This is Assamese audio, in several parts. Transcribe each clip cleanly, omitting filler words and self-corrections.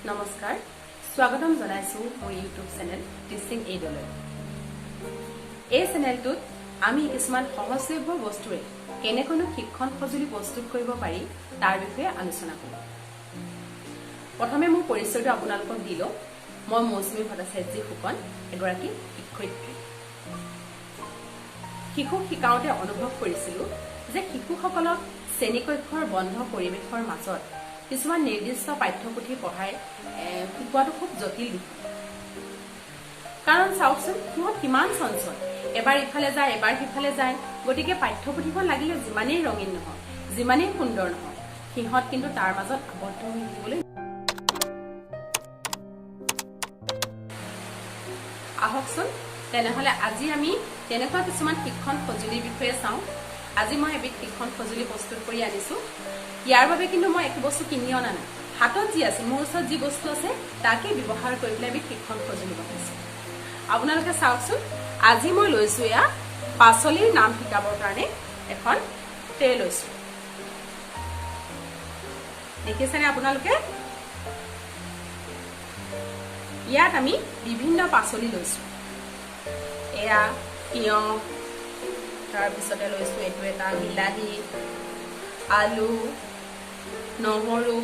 নমস্কাৰ স্বাগতম জনাইছো মোৰ ইউটিউব চেনেল টিচিং এইডলৈ এই চেনেলটোত আমি কিছুমান সহজলভ্য বস্তুৰে কেনেকৈ শিক্ষণ সঁজুলি প্ৰস্তুত কৰিব পাৰি তাৰ বিষয়ে আলোচনা কৰিম প্ৰথমে মোৰ পৰিচয়টো আপোনালোকক দিলো মই মৌচুমী ভট্টাচাৰ্য ফুকন এগৰাকী শিক্ষয়িত্ৰী শিশুক শিকাওঁতে অনুভৱ কৰিছিলো যে শিশুসকলক শ্ৰেণীকক্ষৰ বন্ধ পৰিৱেশৰ মাজত কিছুমান নিৰ্দিষ্ট পাঠ্যপুথি পঢ়াই শিকোৱাটো খুব জটিল বিষয় কাৰণ চাওকচোন সিহঁত কিমান চঞ্চল এবাৰ ইফালে যায় এবাৰ সিফালে যায় গতিকে পাঠ্যপুথিখন লাগিলে যিমানেই ৰঙীন নহয় যিমানেই সুন্দৰ নহয় সিহঁত কিন্তু তাৰ মাজত আবদ্ধ হৈ থাকিবলৈ আহকচোন তেনেহলে আজি আমি তেনেকুৱা কিছুমান শিক্ষণ সঁজুলিৰ বিষয়ে চাওঁ আজি মই এবিধ শিক্ষণ সঁজুলি প্ৰস্তুত কৰি আনিছো ইয়াৰ বাবে কিন্তু মই একো বস্তু কিনি অনা নাই হাতত যি আছে মোৰ ওচৰত যি বস্তু আছে তাকে ব্যৱহাৰ কৰি পেলাই আমি শিক্ষণ সঁজুলি বনাইছো আপোনালোকে চাওকচোন আজি মই লৈছো এয়া পাচলিৰ নাম শিকাবৰ কাৰণে এখন ট্ৰে লৈছো দেখিছেনে আপোনালোকে ইয়াত আমি বিভিন্ন পাচলি লৈছো এয়া তিয়হ তাৰপিছতে লৈছো এইটো এটা বিলাহী আলু নহৰু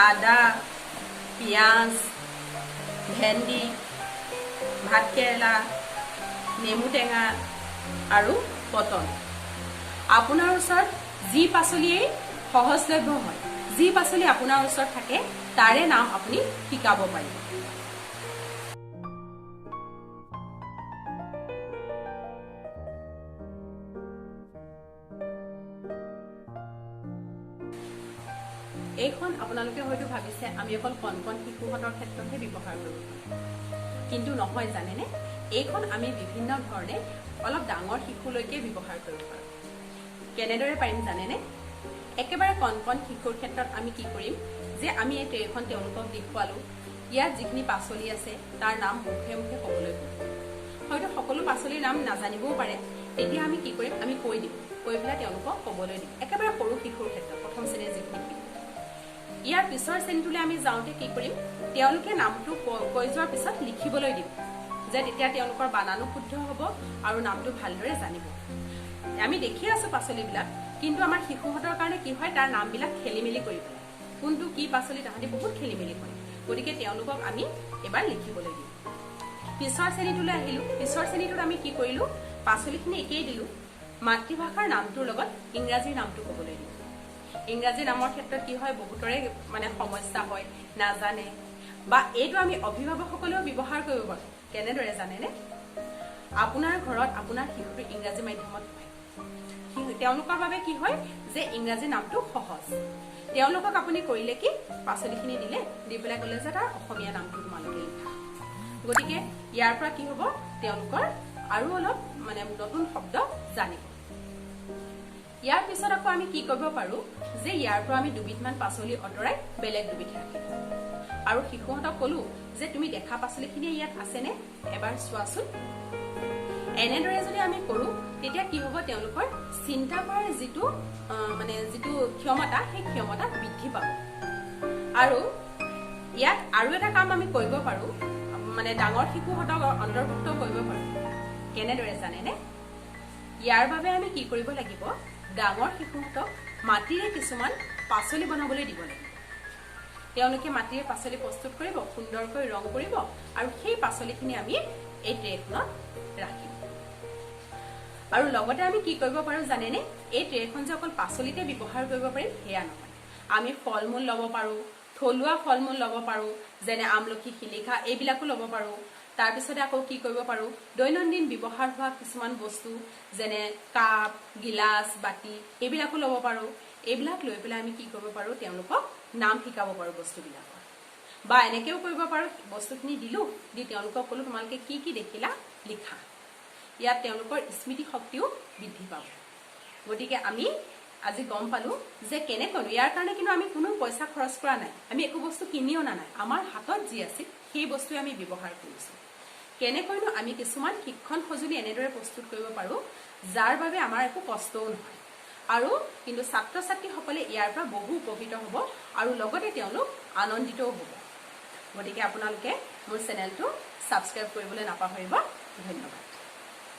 আদা পিয়াজ ভেন্দি ভাতকেৰেলা নেমু টেঙা আৰু পটল আপোনাৰ ওচৰত যি পাচলিয়ে সহজলভ্য হয় যি পাচলি আপোনাৰ ওচৰত থাকে তাৰে নাম আপুনি শিকাব পাৰিব এইখন আপোনালোকে হয়তো ভাবিছে আমি অকল কণ শিশুহঁতৰ ক্ষেত্ৰতে ব্যৱহাৰ কৰোঁ কিন্তু নহয় জানেনে এইখন আমি বিভিন্ন ধৰণে অলপ ডাঙৰ শিশুলৈকে ব্যৱহাৰ কৰিব পাৰোঁ কেনেদৰে পাৰিম জানেনে একেবাৰে কণ শিশুৰ ক্ষেত্ৰত আমি কি কৰিম যে আমি এই ট্ৰেখন তেওঁলোকক দেখুৱালো ইয়াত যিখিনি পাচলি আছে তাৰ নাম মুখে মুখে ক'বলৈ হয়তো সকলো পাচলিৰ নাম নাজানিবও পাৰে তেতিয়া আমি কি কৰিম আমি কৈ দিম কৈ পেলাই তেওঁলোকক ক'বলৈ দিম একেবাৰে সৰু শিশুৰ ক্ষেত্ৰত প্ৰথম শ্ৰেণীৰ যিখিনি শিশু ইয়াৰ পিছৰ শ্ৰেণীটোলৈ আমি যাওঁতে কি কৰিম তেওঁলোকে নামটো কৈ যোৱাৰ পিছত লিখিবলৈ দিম যে তেতিয়া তেওঁলোকৰ বানানো শুদ্ধ হ'ব আৰু নামটো ভালদৰে জানিব আমি দেখি আছো পাচলিবিলাক কিন্তু আমাৰ শিশুহঁতৰ কাৰণে কি হয় তাৰ নামবিলাক খেলিমেলি কৰি পেলাই কোনটো কি পাচলি তাহাঁতি বহুত খেলিমেলি কৰে গতিকে তেওঁলোকক আমি এবাৰ লিখিবলৈ দিম পিছৰ শ্ৰেণীটোলৈ আহিলো পিছৰ শ্ৰেণীটোত আমি কি কৰিলো পাচলিখিনি একেই দিলো মাতৃভাষাৰ নামটোৰ লগত ইংৰাজীৰ নামটো ক'বলৈ দিম ইংৰাজী নামৰ ক্ষেত্ৰত কি হয় বহুতৰে মানে সমস্যা হয় নাজানে বা এইটো আমি অভিভাৱকসকলেও ব্যৱহাৰ কৰিব পাৰো কেনেদৰে জানেনে আপোনাৰ ঘৰত আপোনাৰ শিশুটো ইংৰাজী মাধ্যমত পঢ়ে তেওঁলোকৰ বাবে কি হয় যে ইংৰাজী নামটো সহজ তেওঁলোকক আপুনি কৰিলে কি পাচলিখিনি দিলে দি পেলাই ক'লে যে তাৰ অসমীয়া নামটো তোমালোকে লিখা গতিকে ইয়াৰ পৰা কি হ'ব তেওঁলোকৰ আৰু অলপ মানে নতুন শব্দ জানিব ইয়াৰ পিছত আকৌ আমি কি কৰিব পাৰো যে ইয়াৰ পৰা আমি দুবিধমান পাচলি অতৰাই বেলেগ দুবিধ ৰাখিম আৰু শিশুহঁতক ক'লো যে তুমি দেখা পাচলিখিনি ইয়াত আছেনে এবাৰ চোৱাচোন এনেদৰে যদি আমি কৰো তেতিয়া কি হ'ব তেওঁলোকৰ চিন্তা কৰাৰ যিটো ক্ষমতা সেই ক্ষমতা বৃদ্ধি পাব আৰু ইয়াত আৰু এটা কাম আমি কৰিব পাৰো মানে ডাঙৰ শিশুহঁতক অন্তৰ্ভুক্ত কৰিব পাৰো কেনেদৰে জানেনে ইয়াৰ বাবে আমি কি কৰিব লাগিব ডাঙৰ শিশুহঁতক মাটিৰে কিছুমান পাচলি বনাবলৈ দিব লাগিব তেওঁলোকে মাটিৰে পাচলি প্ৰস্তুত কৰিব সুন্দৰকৈ ৰং কৰিব আৰু সেই পাচলিখিনি আমি এই ট্ৰেখনত ৰাখিম আৰু লগতে আমি কি কৰিব পাৰো জানেনে এই ট্ৰেখন যে অকল পাচলিতে ব্যৱহাৰ কৰিব পাৰিম সেয়া নহয় আমি ফল-মূল ল'ব পাৰো থলুৱা ফল-মূল ল'ব পাৰো যেনে আমলখি শিলিখা এইবিলাকো ল'ব পাৰো তাৰপিছতে আকৌ কি কৰিব পাৰো দৈনন্দিন ব্যৱহাৰ হোৱা কিছুমান বস্তু যেনে কাপ গিলাস বাটি এইবিলাকো ল'ব পাৰো এইবিলাক লৈ পেলাই আমি কি কৰিব পাৰো তেওঁলোকক নাম শিকাব পাৰো বস্তুবিলাকৰ বা এনেকেও কৰিব পাৰো বস্তুখিনি দিলো দি তেওঁলোকক ক'লো তোমালোকে কি কি দেখিলা লিখা ইয়াত তেওঁলোকৰ স্মৃতি শক্তিও বৃদ্ধি পাব গতিকে আমি আজি গম পালো যে কেনেকৈ ইয়াৰ কাৰণে কিন্তু আমি কোনো পইচা খৰচ কৰা নাই আমি একো বস্তু কিনি অনা নাই আমাৰ হাতত যি আছিল সেই বস্তু আমি ব্যৱহাৰ কৰিছো কেনেকৈনো আমি কিছুমান শিক্ষণ সঁজুলি এনেদৰে প্ৰস্তুত কৰিব পাৰো যাৰ বাবে আমাৰ একো কষ্টও নহয় আৰু কিন্তু ছাত্ৰ ছাত্ৰীসকলে ইয়াৰ পৰা বহু উপকৃত হ'ব আৰু লগতে তেওঁলোক আনন্দিতও হ'ব গতিকে আপোনালোকে মোৰ চেনেলটো ছাবস্ক্ৰাইব কৰিবলৈ নাপাহৰিব। ধন্যবাদ।